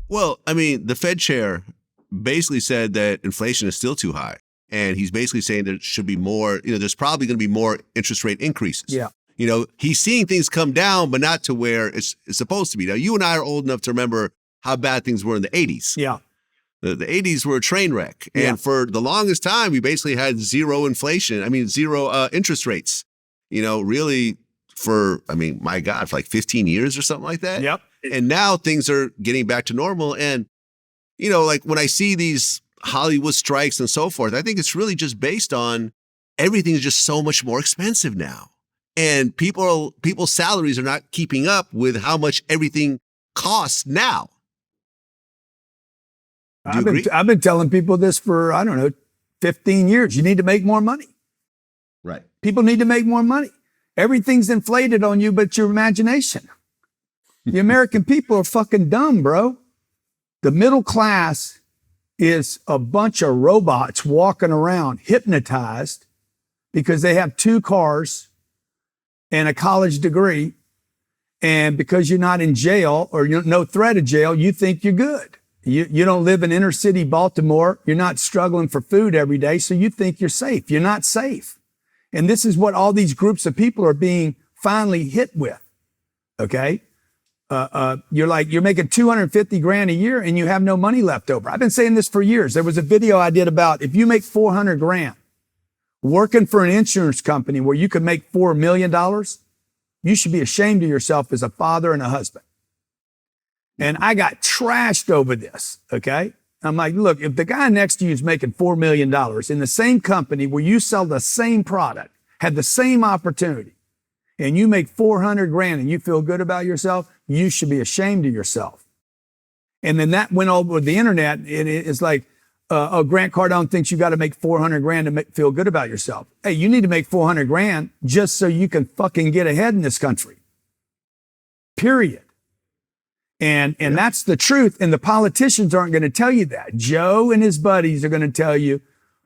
Well, I mean, the Fed chair basically said that inflation is still too high. And he's basically saying there should be more, there's probably going to be more interest rate increases. Yeah. He's seeing things come down, but not to where it's supposed to be. Now, you and I are old enough to remember how bad things were in the 80s. Yeah. The 80s were a train wreck. And for the longest time, we basically had zero interest rates, really for like 15 years or something like that. Yep. And now things are getting back to normal. And, like when I see these Hollywood strikes and so forth, I think it's really just based on everything is just so much more expensive now. And people's salaries are not keeping up with how much everything costs now. Do you agree? I've been telling people this for, 15 years. You need to make more money. Right. People need to make more money. Everything's inflated on you but your imagination. The American people are fucking dumb, bro. The middle class is a bunch of robots walking around hypnotized because they have 2 cars and a college degree. And because you're not in jail or you're no threat of jail, you think you're good. You don't live in inner city Baltimore. You're not struggling for food every day. So you think you're safe. You're not safe. And this is what all these groups of people are being finally hit with. Okay. You're making 250 grand a year and you have no money left over. I've been saying this for years. There was a video I did about if you make 400 grand working for an insurance company where you could make $4 million, you should be ashamed of yourself as a father and a husband. And I got trashed over this. Okay. I'm like, look, if the guy next to you is making $4 million in the same company where you sell the same product, had the same opportunity, and you make 400 grand and you feel good about yourself, you should be ashamed of yourself. And then that went over the internet. It's like, Grant Cardone thinks you got to make 400 grand to feel good about yourself. Hey, you need to make 400 grand just so you can fucking get ahead in this country. Period. And that's the truth. And the politicians aren't going to tell you that. Joe and his buddies are going to tell you,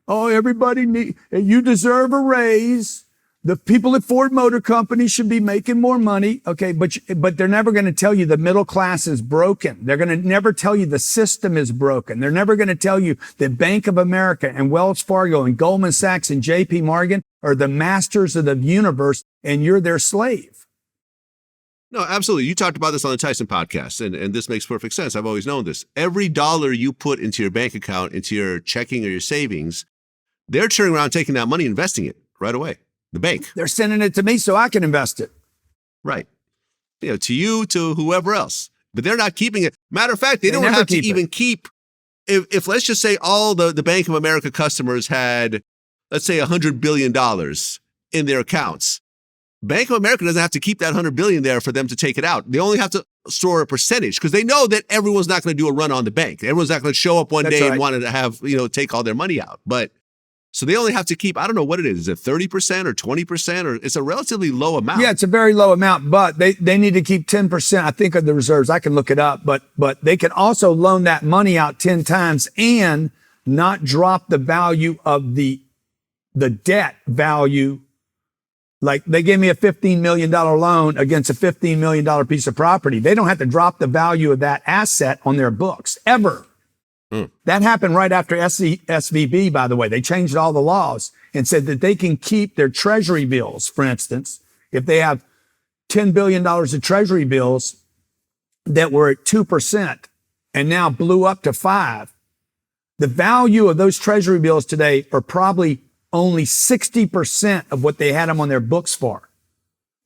oh, you deserve a raise. The people at Ford Motor Company should be making more money. Okay. But they're never going to tell you the middle class is broken. They're going to never tell you the system is broken. They're never going to tell you that Bank of America and Wells Fargo and Goldman Sachs and JP Morgan are the masters of the universe and you're their slave. No, absolutely. You talked about this on the Tyson podcast, and this makes perfect sense. I've always known this. Every dollar you put into your bank account, into your checking or your savings, they're turning around, taking that money, investing it right away. The bank. They're sending it to me so I can invest it. Right. To you, to whoever else. But they're not keeping it. Matter of fact, they don't have to even keep, if let's just say all the Bank of America customers had, let's say $100 billion in their accounts. Bank of America doesn't have to keep that $100 billion there for them to take it out. They only have to store a percentage because they know that everyone's not going to do a run on the bank. Everyone's not going to show up one day and want to have, take all their money out. But so they only have to keep, I don't know what it is. Is it 30% or 20% or it's a relatively low amount? Yeah, it's a very low amount, but they need to keep 10%, I think, of the reserves. I can look it up, but they can also loan that money out 10 times and not drop the value of the debt value. Like they gave me a $15 million loan against a $15 million piece of property. They don't have to drop the value of that asset on their books ever. That happened right after SVB, by the way. They changed all the laws and said that they can keep their treasury bills, for instance, if they have $10 billion of treasury bills that were at 2% and now blew up to 5%. The value of those treasury bills today are probably only 60% of what they had them on their books for.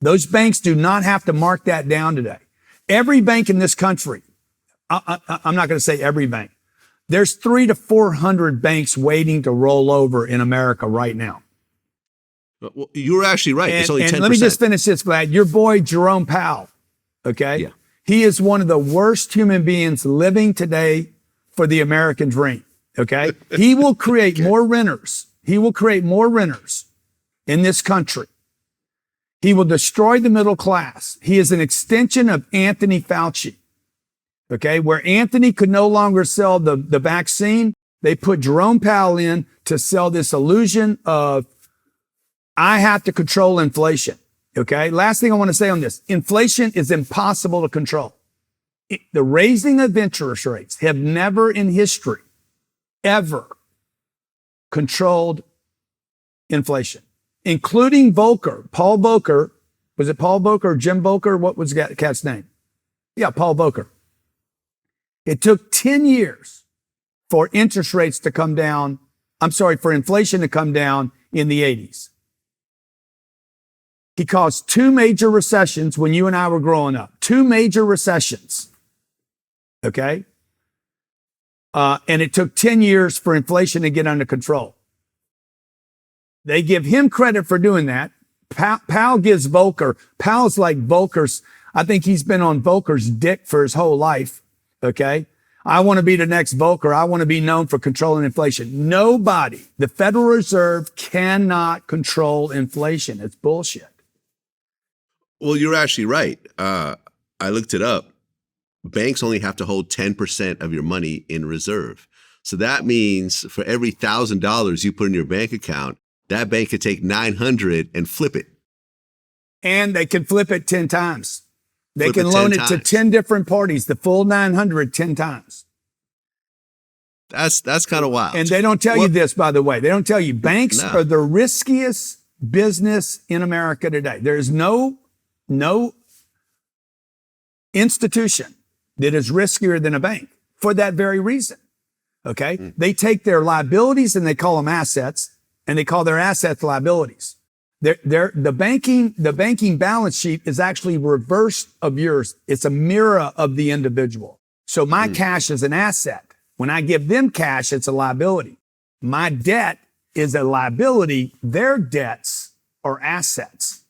Those banks do not have to mark that down today. Every bank in this country, I'm not going to say every bank, there's 300 to 400 banks waiting to roll over in America right now. Well, you're actually right. It's only 10%. Let me just finish this, Vlad. Your boy, Jerome Powell, okay? Yeah. He is one of the worst human beings living today for the American dream, okay? He will create more renters. He will create more renters in this country. He will destroy the middle class. He is an extension of Anthony Fauci. Okay. Where Anthony could no longer sell the vaccine, they put Jerome Powell in to sell this illusion of, I have to control inflation. Okay. Last thing I want to say on this. Inflation is impossible to control. the raising of interest rates have never in history ever controlled inflation, including Volcker. Paul Volcker, was it Paul Volcker or Jim Volcker? What was that cat's name? Yeah, Paul Volcker. It took 10 years for interest rates to come down. For inflation to come down in the 80s. He caused 2 major recessions when you and I were growing up. 2 major recessions. Okay? And it took 10 years for inflation to get under control. They give him credit for doing that. Powell gives Volcker. Powell's like Volcker's. I think he's been on Volcker's dick for his whole life. Okay? I want to be the next Volcker. I want to be known for controlling inflation. Nobody, the Federal Reserve cannot control inflation. It's bullshit. Well, you're actually right. I looked it up. Banks only have to hold 10% of your money in reserve. So that means for every $1,000 you put in your bank account, that bank could take 900 and flip it. And they can flip it 10 times. They can loan it to 10 different parties, the full 900 10 times. That's kind of wild. And they don't tell you this, by the way. They don't tell you banks are the riskiest business in America today. There's no institution that is riskier than a bank for that very reason. Okay? They take their liabilities and they call them assets, and they call their assets liabilities. The banking balance sheet is actually reverse of yours. It's a mirror of the individual. So my cash is an asset. When I give them cash, it's a liability. My debt is a liability. Their debts are assets.